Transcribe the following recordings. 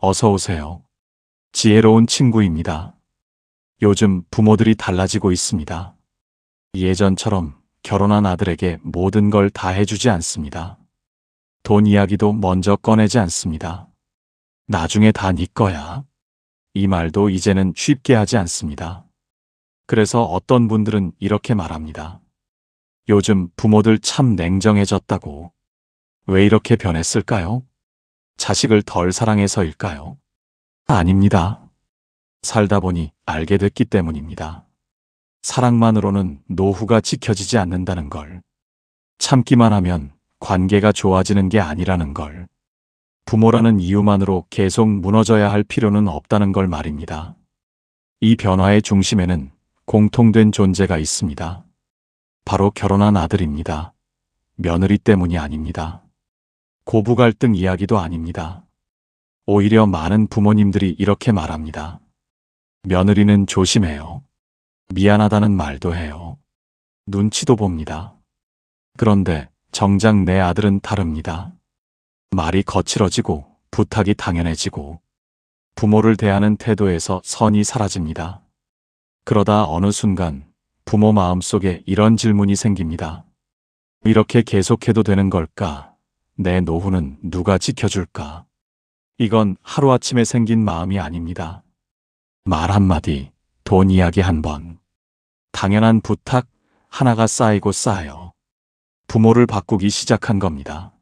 어서 오세요. 지혜로운 친구입니다. 요즘 부모들이 달라지고 있습니다. 예전처럼 결혼한 아들에게 모든 걸 다 해주지 않습니다. 돈 이야기도 먼저 꺼내지 않습니다. 나중에 다 네 거야. 이 말도 이제는 쉽게 하지 않습니다. 그래서 어떤 분들은 이렇게 말합니다. 요즘 부모들 참 냉정해졌다고. 왜 이렇게 변했을까요? 자식을 덜 사랑해서일까요? 아닙니다. 살다 보니 알게 됐기 때문입니다. 사랑만으로는 노후가 지켜지지 않는다는 걸. 참기만 하면 관계가 좋아지는 게 아니라는 걸. 부모라는 이유만으로 계속 무너져야 할 필요는 없다는 걸 말입니다. 이 변화의 중심에는 공통된 존재가 있습니다. 바로 결혼한 아들입니다. 며느리 때문이 아닙니다. 고부 갈등 이야기도 아닙니다. 오히려 많은 부모님들이 이렇게 말합니다. 며느리는 조심해요. 미안하다는 말도 해요. 눈치도 봅니다. 그런데 정작 내 아들은 다릅니다. 말이 거칠어지고 부탁이 당연해지고 부모를 대하는 태도에서 선이 사라집니다. 그러다 어느 순간 부모 마음속에 이런 질문이 생깁니다. 이렇게 계속해도 되는 걸까? 내 노후는 누가 지켜줄까? 이건 하루아침에 생긴 마음이 아닙니다. 말 한마디, 돈 이야기 한 번, 당연한 부탁 하나가 쌓이고 쌓여 부모를 바꾸기 시작한 겁니다.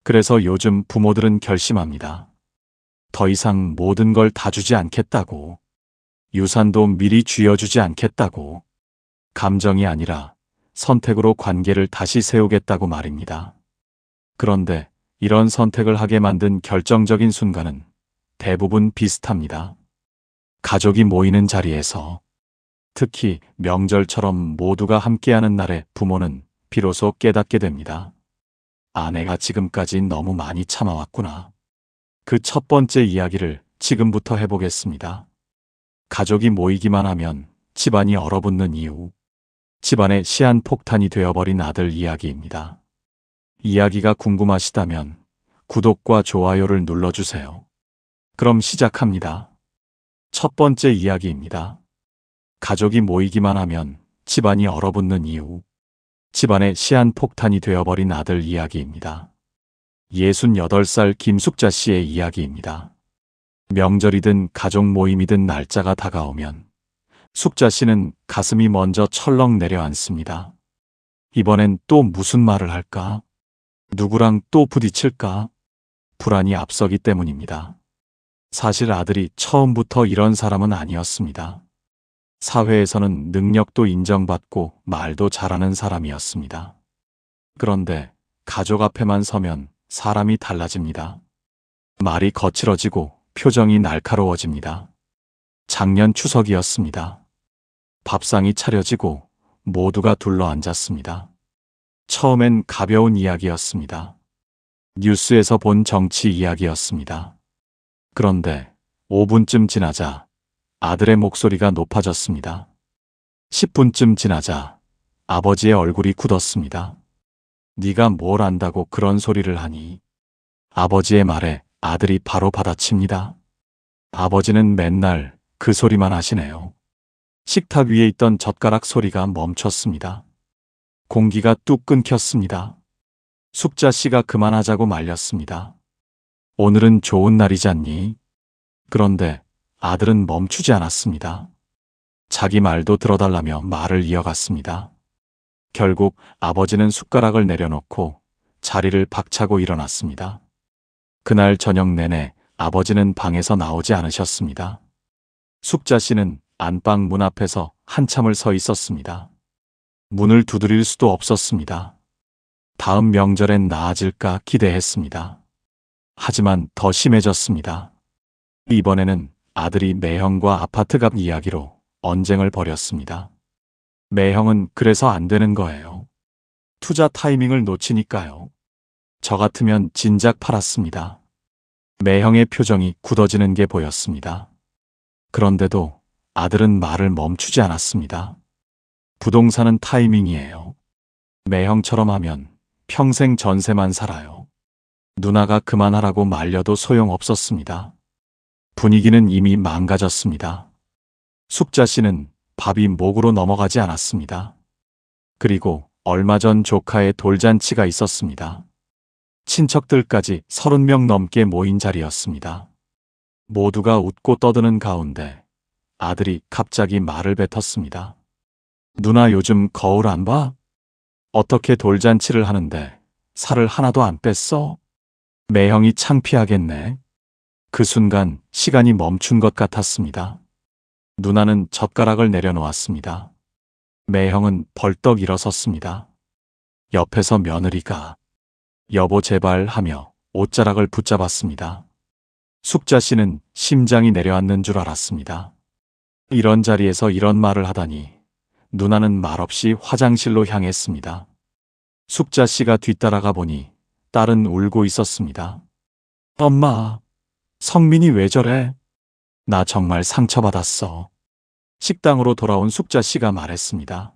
그래서 요즘 부모들은 결심합니다. 더 이상 모든 걸 다 주지 않겠다고. 유산도 미리 쥐어주지 않겠다고. 감정이 아니라 선택으로 관계를 다시 세우겠다고 말입니다. 그런데 이런 선택을 하게 만든 결정적인 순간은 대부분 비슷합니다. 가족이 모이는 자리에서, 특히 명절처럼 모두가 함께하는 날에 부모는 비로소 깨닫게 됩니다. 아내가 지금까지 너무 많이 참아왔구나. 그 첫 번째 이야기를 지금부터 해보겠습니다. 가족이 모이기만 하면 집안이 얼어붙는 이유. 집안의 시한폭탄이 되어버린 아들 이야기입니다. 이야기가 궁금하시다면 구독과 좋아요를 눌러주세요. 그럼 시작합니다. 첫 번째 이야기입니다. 가족이 모이기만 하면 집안이 얼어붙는 이유. 집안의 시한폭탄이 되어버린 아들 이야기입니다. 68살 김숙자 씨의 이야기입니다. 명절이든 가족 모임이든 날짜가 다가오면 숙자 씨는 가슴이 먼저 철렁 내려앉습니다. 이번엔 또 무슨 말을 할까? 누구랑 또 부딪힐까? 불안이 앞서기 때문입니다. 사실 아들이 처음부터 이런 사람은 아니었습니다. 사회에서는 능력도 인정받고 말도 잘하는 사람이었습니다. 그런데 가족 앞에만 서면 사람이 달라집니다. 말이 거칠어지고 표정이 날카로워집니다. 작년 추석이었습니다. 밥상이 차려지고 모두가 둘러앉았습니다. 처음엔 가벼운 이야기였습니다. 뉴스에서 본 정치 이야기였습니다. 그런데 5분쯤 지나자 아들의 목소리가 높아졌습니다. 10분쯤 지나자 아버지의 얼굴이 굳었습니다. 네가 뭘 안다고 그런 소리를 하니? 아버지의 말에 아들이 바로 받아칩니다. 아버지는 맨날 그 소리만 하시네요. 식탁 위에 있던 젓가락 소리가 멈췄습니다. 공기가 뚝 끊겼습니다. 숙자 씨가 그만하자고 말렸습니다. 오늘은 좋은 날이잖니? 그런데 아들은 멈추지 않았습니다. 자기 말도 들어달라며 말을 이어갔습니다. 결국 아버지는 숟가락을 내려놓고 자리를 박차고 일어났습니다. 그날 저녁 내내 아버지는 방에서 나오지 않으셨습니다. 숙자 씨는 안방 문 앞에서 한참을 서 있었습니다. 문을 두드릴 수도 없었습니다. 다음 명절엔 나아질까 기대했습니다. 하지만 더 심해졌습니다. 이번에는 아들이 매형과 아파트값 이야기로 언쟁을 벌였습니다. 매형은 그래서 안 되는 거예요. 투자 타이밍을 놓치니까요. 저 같으면 진작 팔았습니다. 매형의 표정이 굳어지는 게 보였습니다. 그런데도 아들은 말을 멈추지 않았습니다. 부동산은 타이밍이에요. 매형처럼 하면 평생 전세만 살아요. 누나가 그만하라고 말려도 소용없었습니다. 분위기는 이미 망가졌습니다. 숙자 씨는 밥이 목으로 넘어가지 않았습니다. 그리고 얼마 전 조카의 돌잔치가 있었습니다. 친척들까지 30명 넘게 모인 자리였습니다. 모두가 웃고 떠드는 가운데 아들이 갑자기 말을 뱉었습니다. 누나 요즘 거울 안 봐? 어떻게 돌잔치를 하는데 살을 하나도 안 뺐어? 매형이 창피하겠네. 그 순간 시간이 멈춘 것 같았습니다. 누나는 젓가락을 내려놓았습니다. 매형은 벌떡 일어섰습니다. 옆에서 며느리가 여보 제발 하며 옷자락을 붙잡았습니다. 숙자 씨는 심장이 내려앉는 줄 알았습니다. 이런 자리에서 이런 말을 하다니. 누나는 말없이 화장실로 향했습니다. 숙자 씨가 뒤따라가 보니 딸은 울고 있었습니다. 엄마, 성민이 왜 저래? 나 정말 상처받았어. 식당으로 돌아온 숙자 씨가 말했습니다.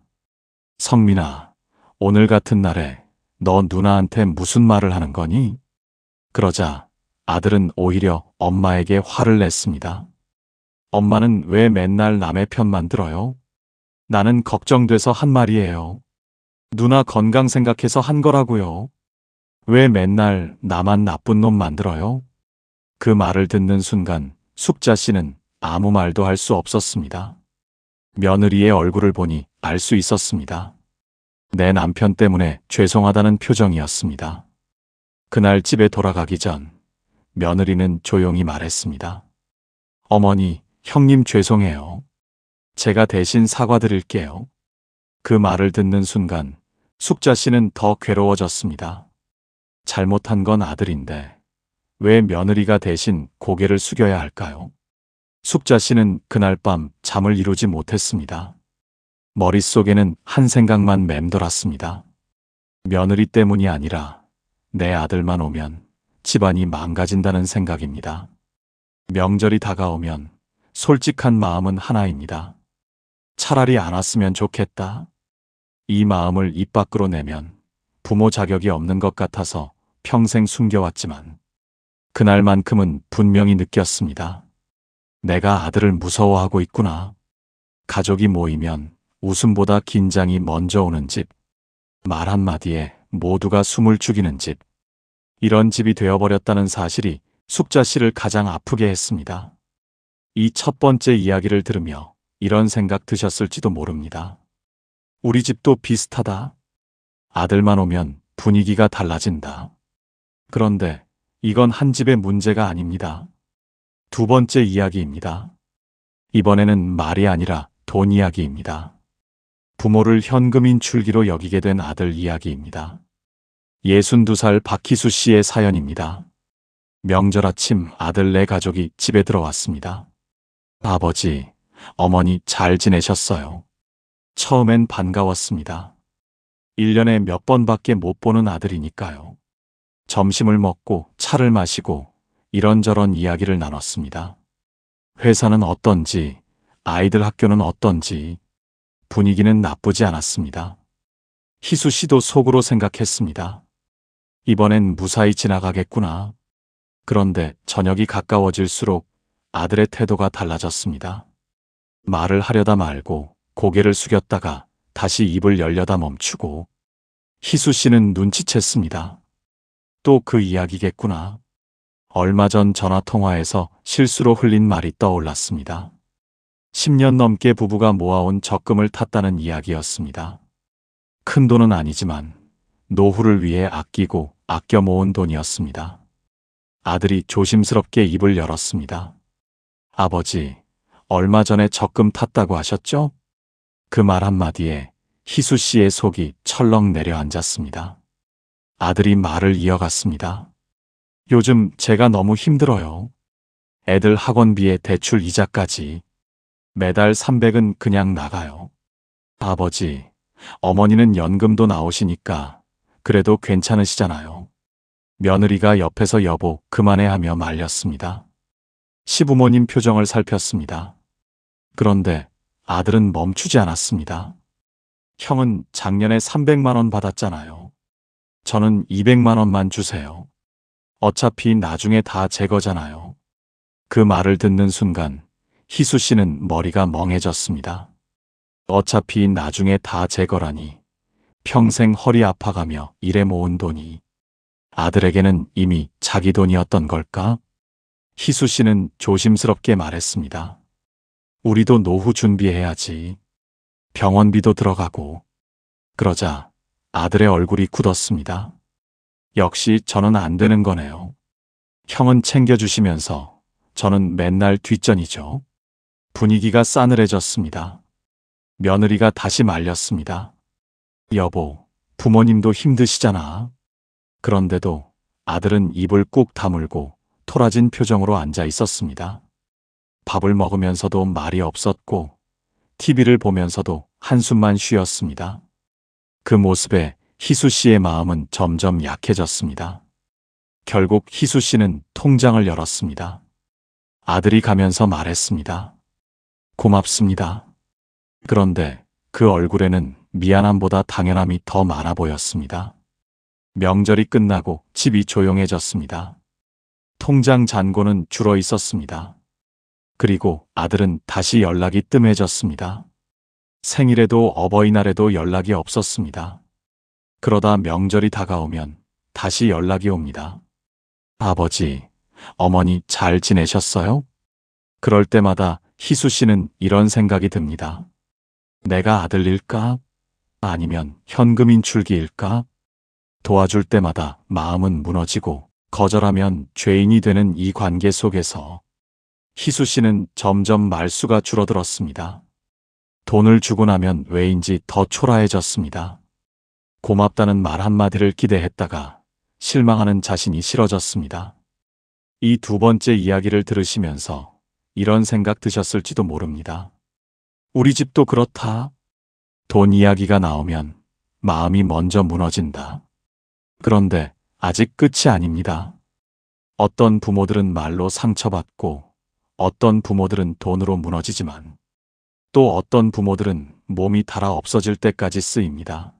성민아, 오늘 같은 날에 너 누나한테 무슨 말을 하는 거니? 그러자 아들은 오히려 엄마에게 화를 냈습니다. 엄마는 왜 맨날 남의 편만 들어요? 나는 걱정돼서 한 말이에요. 누나 건강 생각해서 한 거라고요. 왜 맨날 나만 나쁜 놈 만들어요? 그 말을 듣는 순간 숙자 씨는 아무 말도 할 수 없었습니다. 며느리의 얼굴을 보니 알 수 있었습니다. 내 남편 때문에 죄송하다는 표정이었습니다. 그날 집에 돌아가기 전 며느리는 조용히 말했습니다. 어머니, 형님 죄송해요. 제가 대신 사과드릴게요. 그 말을 듣는 순간 숙자 씨는 더 괴로워졌습니다. 잘못한 건 아들인데 왜 며느리가 대신 고개를 숙여야 할까요? 숙자 씨는 그날 밤 잠을 이루지 못했습니다. 머릿속에는 한 생각만 맴돌았습니다. 며느리 때문이 아니라 내 아들만 오면 집안이 망가진다는 생각입니다. 명절이 다가오면 솔직한 마음은 하나입니다. 차라리 안 왔으면 좋겠다. 이 마음을 입 밖으로 내면 부모 자격이 없는 것 같아서 평생 숨겨왔지만 그날만큼은 분명히 느꼈습니다. 내가 아들을 무서워하고 있구나. 가족이 모이면 웃음보다 긴장이 먼저 오는 집. 말 한마디에 모두가 숨을 죽이는 집. 이런 집이 되어버렸다는 사실이 숙자 씨를 가장 아프게 했습니다. 이 첫 번째 이야기를 들으며 이런 생각 드셨을지도 모릅니다. 우리 집도 비슷하다. 아들만 오면 분위기가 달라진다. 그런데 이건 한 집의 문제가 아닙니다. 두 번째 이야기입니다. 이번에는 말이 아니라 돈 이야기입니다. 부모를 현금인 줄기로 여기게 된 아들 이야기입니다. 62살 박희수 씨의 사연입니다. 명절 아침 아들네 가족이 집에 들어왔습니다. 아버지, 어머니 잘 지내셨어요? 처음엔 반가웠습니다. 1년에 몇 번밖에 못 보는 아들이니까요. 점심을 먹고 차를 마시고 이런저런 이야기를 나눴습니다. 회사는 어떤지, 아이들 학교는 어떤지, 분위기는 나쁘지 않았습니다. 희수 씨도 속으로 생각했습니다. 이번엔 무사히 지나가겠구나. 그런데 저녁이 가까워질수록 아들의 태도가 달라졌습니다. 말을 하려다 말고 고개를 숙였다가 다시 입을 열려다 멈추고 희수 씨는 눈치챘습니다. 또 그 이야기겠구나. 얼마 전 전화통화에서 실수로 흘린 말이 떠올랐습니다. 10년 넘게 부부가 모아온 적금을 탔다는 이야기였습니다. 큰 돈은 아니지만 노후를 위해 아끼고 아껴 모은 돈이었습니다. 아들이 조심스럽게 입을 열었습니다. 아버지, 얼마 전에 적금 탔다고 하셨죠? 그 말 한마디에 희수 씨의 속이 철렁 내려앉았습니다. 아들이 말을 이어갔습니다. 요즘 제가 너무 힘들어요. 애들 학원비에 대출 이자까지. 매달 300은 그냥 나가요. 아버지, 어머니는 연금도 나오시니까 그래도 괜찮으시잖아요. 며느리가 옆에서 여보 그만해 하며 말렸습니다. 시부모님 표정을 살폈습니다. 그런데 아들은 멈추지 않았습니다. 형은 작년에 300만 원 받았잖아요. 저는 200만 원만 주세요. 어차피 나중에 다 제 거잖아요. 그 말을 듣는 순간 희수 씨는 머리가 멍해졌습니다. 어차피 나중에 다 제 거라니, 평생 허리 아파가며 일해 모은 돈이 아들에게는 이미 자기 돈이었던 걸까? 희수 씨는 조심스럽게 말했습니다. 우리도 노후 준비해야지. 병원비도 들어가고. 그러자 아들의 얼굴이 굳었습니다. 역시 저는 안 되는 거네요. 형은 챙겨주시면서 저는 맨날 뒷전이죠. 분위기가 싸늘해졌습니다. 며느리가 다시 말렸습니다. 여보, 부모님도 힘드시잖아. 그런데도 아들은 입을 꾹 다물고 토라진 표정으로 앉아 있었습니다. 밥을 먹으면서도 말이 없었고 TV를 보면서도 한숨만 쉬었습니다. 그 모습에 희수 씨의 마음은 점점 약해졌습니다. 결국 희수 씨는 통장을 열었습니다. 아들이 가면서 말했습니다. 고맙습니다. 그런데 그 얼굴에는 미안함보다 당연함이 더 많아 보였습니다. 명절이 끝나고 집이 조용해졌습니다. 통장 잔고는 줄어 있었습니다. 그리고 아들은 다시 연락이 뜸해졌습니다. 생일에도 어버이날에도 연락이 없었습니다. 그러다 명절이 다가오면 다시 연락이 옵니다. 아버지, 어머니 잘 지내셨어요? 그럴 때마다 희수 씨는 이런 생각이 듭니다. 내가 아들일까? 아니면 현금 인출기일까? 도와줄 때마다 마음은 무너지고 거절하면 죄인이 되는 이 관계 속에서 희수 씨는 점점 말수가 줄어들었습니다. 돈을 주고 나면 왜인지 더 초라해졌습니다. 고맙다는 말 한마디를 기대했다가 실망하는 자신이 싫어졌습니다. 이 두 번째 이야기를 들으시면서 이런 생각 드셨을지도 모릅니다. 우리 집도 그렇다. 돈 이야기가 나오면 마음이 먼저 무너진다. 그런데 아직 끝이 아닙니다. 어떤 부모들은 말로 상처받고 어떤 부모들은 돈으로 무너지지만 또 어떤 부모들은 몸이 달아 없어질 때까지 쓰입니다.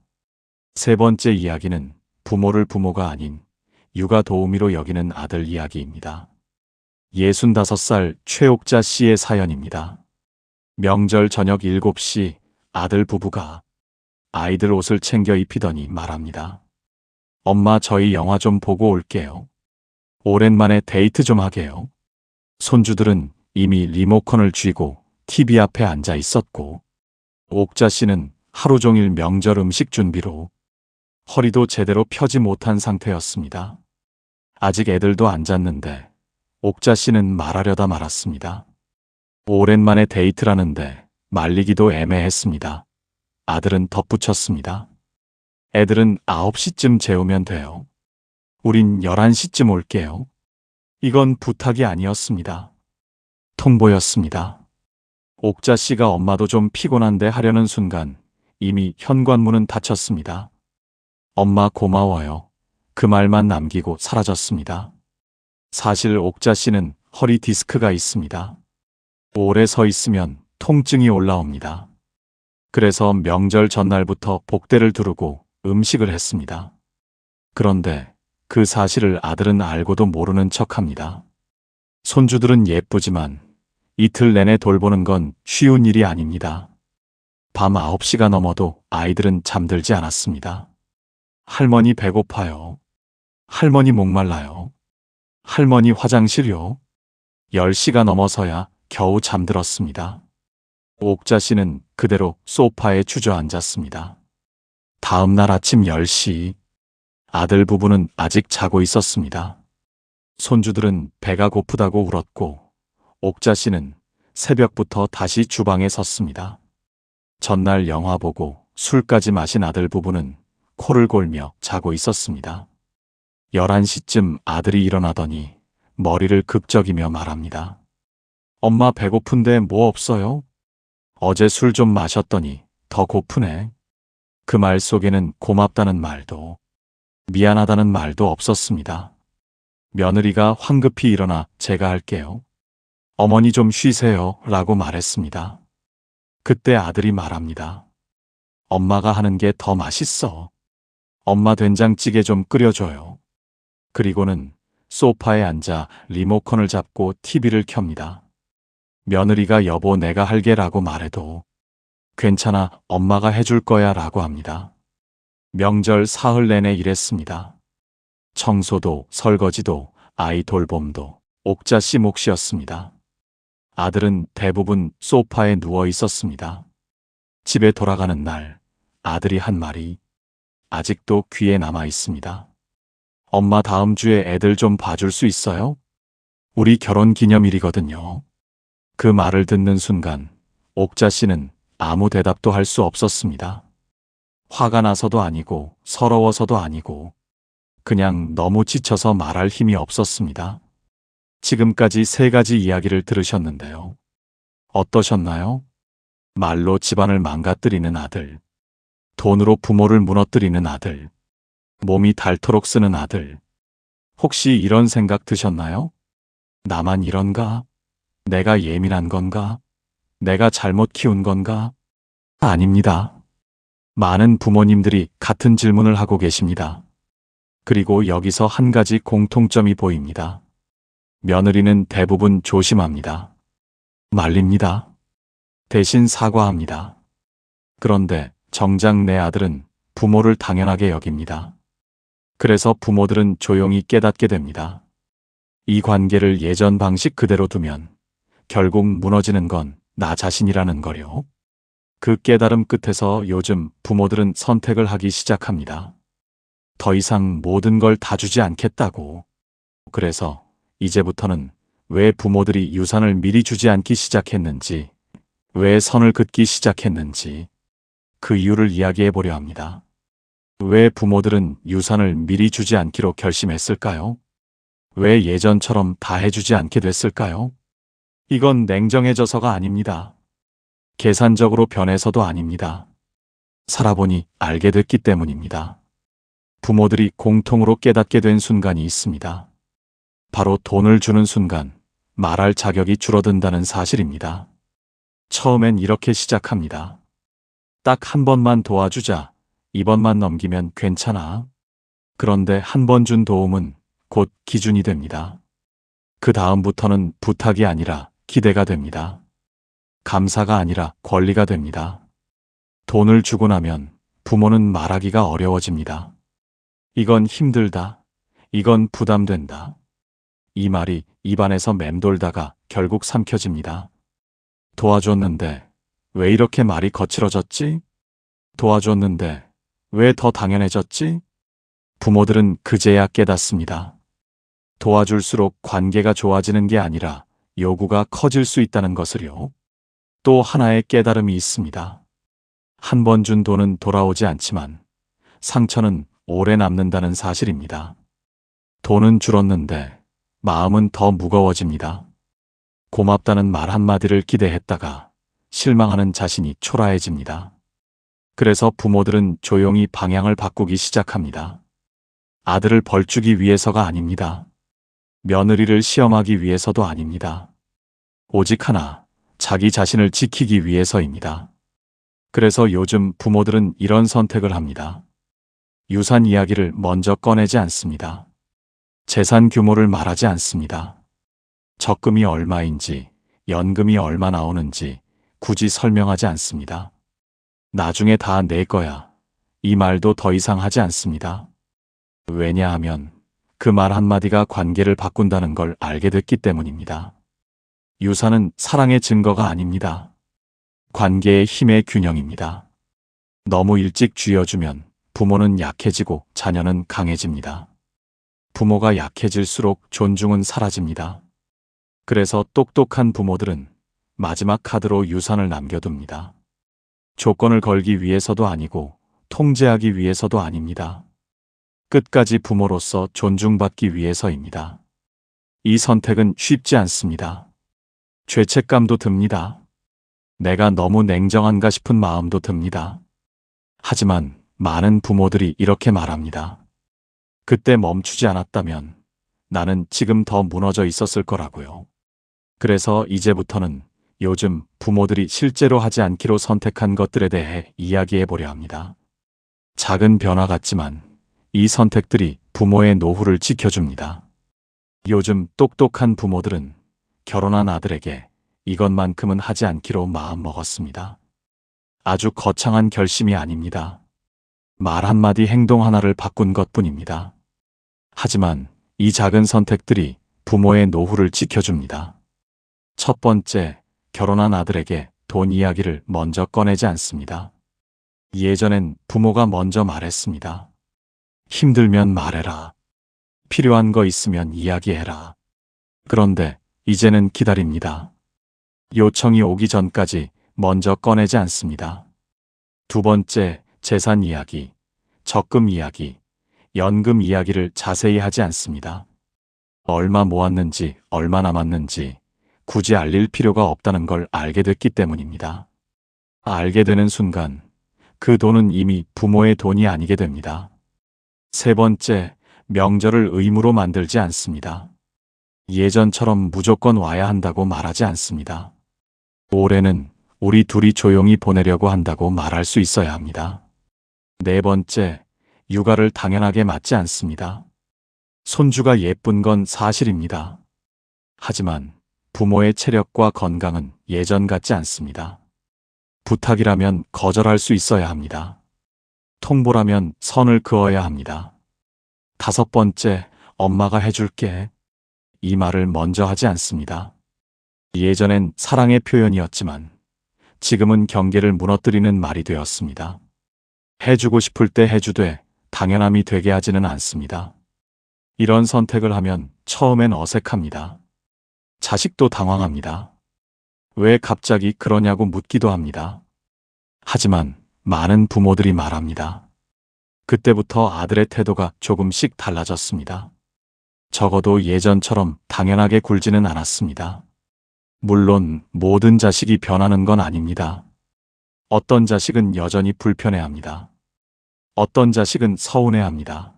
세 번째 이야기는 부모를 부모가 아닌 육아 도우미로 여기는 아들 이야기입니다. 65살 최옥자 씨의 사연입니다. 명절 저녁 7시 아들 부부가 아이들 옷을 챙겨 입히더니 말합니다. 엄마, 저희 영화 좀 보고 올게요. 오랜만에 데이트 좀 하게요. 손주들은 이미 리모컨을 쥐고 TV 앞에 앉아 있었고 옥자 씨는 하루 종일 명절 음식 준비로 허리도 제대로 펴지 못한 상태였습니다. 아직 애들도 안 잤는데 옥자 씨는 말하려다 말았습니다. 오랜만에 데이트라는데 말리기도 애매했습니다. 아들은 덧붙였습니다. 애들은 9시쯤 재우면 돼요. 우린 11시쯤 올게요. 이건 부탁이 아니었습니다. 통보였습니다. 옥자 씨가 엄마도 좀 피곤한데 하려는 순간 이미 현관문은 닫혔습니다. 엄마 고마워요. 그 말만 남기고 사라졌습니다. 사실 옥자 씨는 허리 디스크가 있습니다. 오래 서 있으면 통증이 올라옵니다. 그래서 명절 전날부터 복대를 두르고 음식을 했습니다. 그런데 그 사실을 아들은 알고도 모르는 척합니다. 손주들은 예쁘지만 이틀 내내 돌보는 건 쉬운 일이 아닙니다. 밤 9시가 넘어도 아이들은 잠들지 않았습니다. 할머니 배고파요. 할머니 목말라요. 할머니 화장실요. 10시가 넘어서야 겨우 잠들었습니다. 옥자 씨는 그대로 소파에 주저앉았습니다. 다음 날 아침 10시 아들 부부는 아직 자고 있었습니다. 손주들은 배가 고프다고 울었고 옥자 씨는 새벽부터 다시 주방에 섰습니다. 전날 영화 보고 술까지 마신 아들 부부는 코를 골며 자고 있었습니다. 11시쯤 아들이 일어나더니 머리를 극적이며 말합니다. 엄마 배고픈데 뭐 없어요? 어제 술 좀 마셨더니 더 고프네. 그 말 속에는 고맙다는 말도 미안하다는 말도 없었습니다. 며느리가 황급히 일어나 제가 할게요. 어머니 좀 쉬세요 라고 말했습니다. 그때 아들이 말합니다. 엄마가 하는 게 더 맛있어. 엄마 된장찌개 좀 끓여줘요. 그리고는 소파에 앉아 리모컨을 잡고 TV를 켭니다. 며느리가 여보 내가 할게라고 말해도 괜찮아 엄마가 해줄 거야 라고 합니다. 명절 사흘 내내 일했습니다. 청소도 설거지도 아이 돌봄도 옥자씨 몫이었습니다. 아들은 대부분 소파에 누워 있었습니다. 집에 돌아가는 날 아들이 한 말이 아직도 귀에 남아 있습니다. 엄마 다음 주에 애들 좀 봐줄 수 있어요? 우리 결혼 기념일이거든요. 그 말을 듣는 순간 옥자 씨는 아무 대답도 할 수 없었습니다. 화가 나서도 아니고 서러워서도 아니고 그냥 너무 지쳐서 말할 힘이 없었습니다. 지금까지 세 가지 이야기를 들으셨는데요. 어떠셨나요? 말로 집안을 망가뜨리는 아들, 돈으로 부모를 무너뜨리는 아들, 몸이 닳도록 쓰는 아들. 혹시 이런 생각 드셨나요? 나만 이런가? 내가 예민한 건가? 내가 잘못 키운 건가? 아닙니다. 많은 부모님들이 같은 질문을 하고 계십니다. 그리고 여기서 한 가지 공통점이 보입니다. 며느리는 대부분 조심합니다. 말립니다. 대신 사과합니다. 그런데 정작 내 아들은 부모를 당연하게 여깁니다. 그래서 부모들은 조용히 깨닫게 됩니다. 이 관계를 예전 방식 그대로 두면 결국 무너지는 건 나 자신이라는 거요. 그 깨달음 끝에서 요즘 부모들은 선택을 하기 시작합니다. 더 이상 모든 걸 다 주지 않겠다고. 그래서 이제부터는 왜 부모들이 유산을 미리 주지 않기 시작했는지, 왜 선을 긋기 시작했는지 그 이유를 이야기해 보려 합니다. 왜 부모들은 유산을 미리 주지 않기로 결심했을까요? 왜 예전처럼 다 해주지 않게 됐을까요? 이건 냉정해져서가 아닙니다. 계산적으로 변해서도 아닙니다. 살아보니 알게 됐기 때문입니다. 부모들이 공통으로 깨닫게 된 순간이 있습니다. 바로 돈을 주는 순간 말할 자격이 줄어든다는 사실입니다. 처음엔 이렇게 시작합니다. 딱 한 번만 도와주자. 이번만 넘기면 괜찮아. 그런데 한 번 준 도움은 곧 기준이 됩니다. 그 다음부터는 부탁이 아니라 기대가 됩니다. 감사가 아니라 권리가 됩니다. 돈을 주고 나면 부모는 말하기가 어려워집니다. 이건 힘들다. 이건 부담된다. 이 말이 입안에서 맴돌다가 결국 삼켜집니다. 도와줬는데 왜 이렇게 말이 거칠어졌지? 도와줬는데 왜 더 당연해졌지? 부모들은 그제야 깨닫습니다. 도와줄수록 관계가 좋아지는 게 아니라 요구가 커질 수 있다는 것을요. 또 하나의 깨달음이 있습니다. 한 번 준 돈은 돌아오지 않지만 상처는 오래 남는다는 사실입니다. 돈은 줄었는데 마음은 더 무거워집니다. 고맙다는 말 한마디를 기대했다가 실망하는 자신이 초라해집니다. 그래서 부모들은 조용히 방향을 바꾸기 시작합니다. 아들을 벌주기 위해서가 아닙니다. 며느리를 시험하기 위해서도 아닙니다. 오직 하나, 자기 자신을 지키기 위해서입니다. 그래서 요즘 부모들은 이런 선택을 합니다. 유산 이야기를 먼저 꺼내지 않습니다. 재산 규모를 말하지 않습니다. 적금이 얼마인지, 연금이 얼마 나오는지 굳이 설명하지 않습니다. 나중에 다 내 거야. 이 말도 더 이상 하지 않습니다. 왜냐하면 그 말 한마디가 관계를 바꾼다는 걸 알게 됐기 때문입니다. 유산은 사랑의 증거가 아닙니다. 관계의 힘의 균형입니다. 너무 일찍 쥐어주면 부모는 약해지고 자녀는 강해집니다. 부모가 약해질수록 존중은 사라집니다. 그래서 똑똑한 부모들은 마지막 카드로 유산을 남겨둡니다. 조건을 걸기 위해서도 아니고 통제하기 위해서도 아닙니다. 끝까지 부모로서 존중받기 위해서입니다. 이 선택은 쉽지 않습니다. 죄책감도 듭니다. 내가 너무 냉정한가 싶은 마음도 듭니다. 하지만 많은 부모들이 이렇게 말합니다. 그때 멈추지 않았다면 나는 지금 더 무너져 있었을 거라고요. 그래서 이제부터는 요즘 부모들이 실제로 하지 않기로 선택한 것들에 대해 이야기해 보려 합니다. 작은 변화 같지만 이 선택들이 부모의 노후를 지켜줍니다. 요즘 똑똑한 부모들은 결혼한 아들에게 이것만큼은 하지 않기로 마음먹었습니다. 아주 거창한 결심이 아닙니다. 말 한마디 행동 하나를 바꾼 것뿐입니다. 하지만 이 작은 선택들이 부모의 노후를 지켜줍니다. 첫 번째, 결혼한 아들에게 돈 이야기를 먼저 꺼내지 않습니다. 예전엔 부모가 먼저 말했습니다. 힘들면 말해라. 필요한 거 있으면 이야기해라. 그런데 이제는 기다립니다. 요청이 오기 전까지 먼저 꺼내지 않습니다. 두 번째, 재산 이야기, 적금 이야기, 연금 이야기를 자세히 하지 않습니다. 얼마 모았는지, 얼마 남았는지 굳이 알릴 필요가 없다는 걸 알게 됐기 때문입니다. 알게 되는 순간 그 돈은 이미 부모의 돈이 아니게 됩니다. 세 번째, 명절을 의무로 만들지 않습니다. 예전처럼 무조건 와야 한다고 말하지 않습니다. 올해는 우리 둘이 조용히 보내려고 한다고 말할 수 있어야 합니다. 네 번째, 육아를 당연하게 맞지 않습니다. 손주가 예쁜 건 사실입니다. 하지만 부모의 체력과 건강은 예전 같지 않습니다. 부탁이라면 거절할 수 있어야 합니다. 통보라면 선을 그어야 합니다. 다섯 번째, 엄마가 해줄게. 이 말을 먼저 하지 않습니다. 예전엔 사랑의 표현이었지만 지금은 경계를 무너뜨리는 말이 되었습니다. 해주고 싶을 때 해주되 당연함이 되게 하지는 않습니다. 이런 선택을 하면 처음엔 어색합니다. 자식도 당황합니다. 왜 갑자기 그러냐고 묻기도 합니다. 하지만 많은 부모들이 말합니다. 그때부터 아들의 태도가 조금씩 달라졌습니다. 적어도 예전처럼 당연하게 굴지는 않았습니다. 물론 모든 자식이 변하는 건 아닙니다. 어떤 자식은 여전히 불편해합니다. 어떤 자식은 서운해합니다.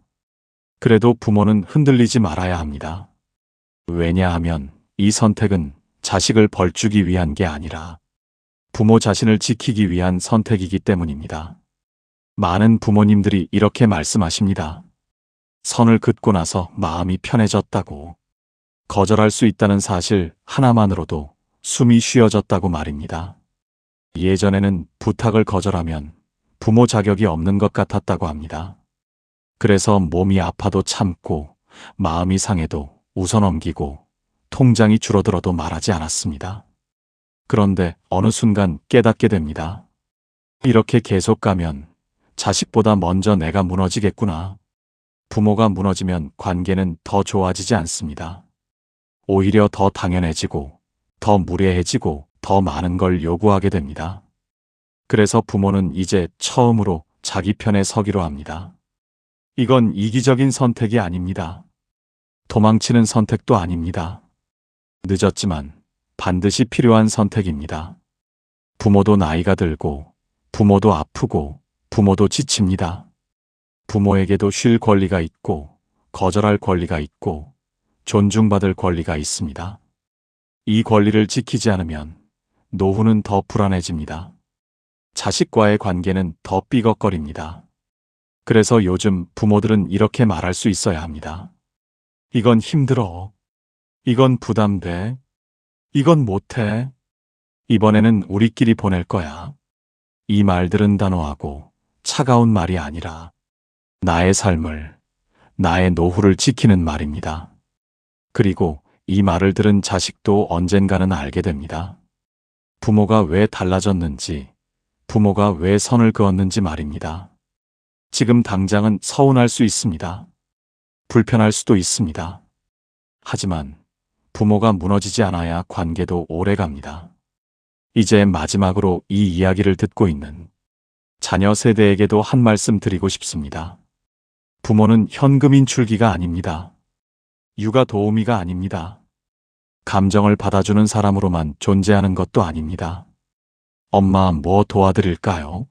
그래도 부모는 흔들리지 말아야 합니다. 왜냐하면 이 선택은 자식을 벌주기 위한 게 아니라 부모 자신을 지키기 위한 선택이기 때문입니다. 많은 부모님들이 이렇게 말씀하십니다. 선을 긋고 나서 마음이 편해졌다고. 거절할 수 있다는 사실 하나만으로도 숨이 쉬어졌다고 말입니다. 예전에는 부탁을 거절하면 부모 자격이 없는 것 같았다고 합니다. 그래서 몸이 아파도 참고 마음이 상해도 웃어넘기고 통장이 줄어들어도 말하지 않았습니다. 그런데 어느 순간 깨닫게 됩니다. 이렇게 계속 가면 자식보다 먼저 내가 무너지겠구나. 부모가 무너지면 관계는 더 좋아지지 않습니다. 오히려 더 당연해지고 더 무례해지고 더 많은 걸 요구하게 됩니다. 그래서 부모는 이제 처음으로 자기 편에 서기로 합니다. 이건 이기적인 선택이 아닙니다. 도망치는 선택도 아닙니다. 늦었지만 반드시 필요한 선택입니다. 부모도 나이가 들고 부모도 아프고 부모도 지칩니다. 부모에게도 쉴 권리가 있고 거절할 권리가 있고 존중받을 권리가 있습니다. 이 권리를 지키지 않으면 노후는 더 불안해집니다. 자식과의 관계는 더 삐걱거립니다. 그래서 요즘 부모들은 이렇게 말할 수 있어야 합니다. 이건 힘들어. 이건 부담돼. 이건 못해. 이번에는 우리끼리 보낼 거야. 이 말들은 단호하고 차가운 말이 아니라 나의 삶을, 나의 노후를 지키는 말입니다. 그리고 이 말을 들은 자식도 언젠가는 알게 됩니다. 부모가 왜 달라졌는지, 부모가 왜 선을 그었는지 말입니다. 지금 당장은 서운할 수 있습니다. 불편할 수도 있습니다. 하지만 부모가 무너지지 않아야 관계도 오래 갑니다. 이제 마지막으로 이 이야기를 듣고 있는 자녀 세대에게도 한 말씀 드리고 싶습니다. 부모는 현금 인출기가 아닙니다. 육아 도우미가 아닙니다. 감정을 받아주는 사람으로만 존재하는 것도 아닙니다. 엄마, 뭐 도와드릴까요?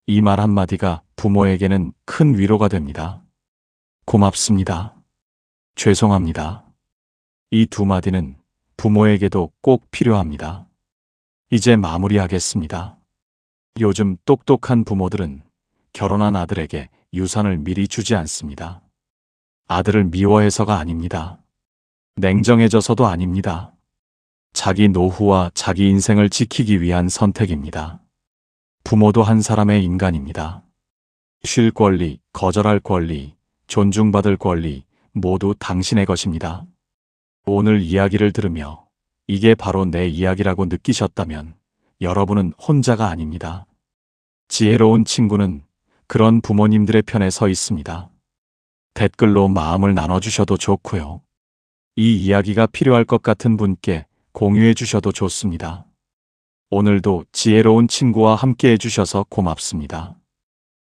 이 말 한마디가 부모에게는 큰 위로가 됩니다. 고맙습니다. 죄송합니다. 이 두 마디는 부모에게도 꼭 필요합니다. 이제 마무리하겠습니다. 요즘 똑똑한 부모들은 결혼한 아들에게 유산을 미리 주지 않습니다. 아들을 미워해서가 아닙니다. 냉정해져서도 아닙니다. 자기 노후와 자기 인생을 지키기 위한 선택입니다. 부모도 한 사람의 인간입니다. 쉴 권리, 거절할 권리, 존중받을 권리 모두 당신의 것입니다. 오늘 이야기를 들으며 이게 바로 내 이야기라고 느끼셨다면 여러분은 혼자가 아닙니다. 지혜로운 친구는 그런 부모님들의 편에 서 있습니다. 댓글로 마음을 나눠주셔도 좋고요. 이 이야기가 필요할 것 같은 분께 공유해 주셔도 좋습니다. 오늘도 지혜로운 친구와 함께 해주셔서 고맙습니다.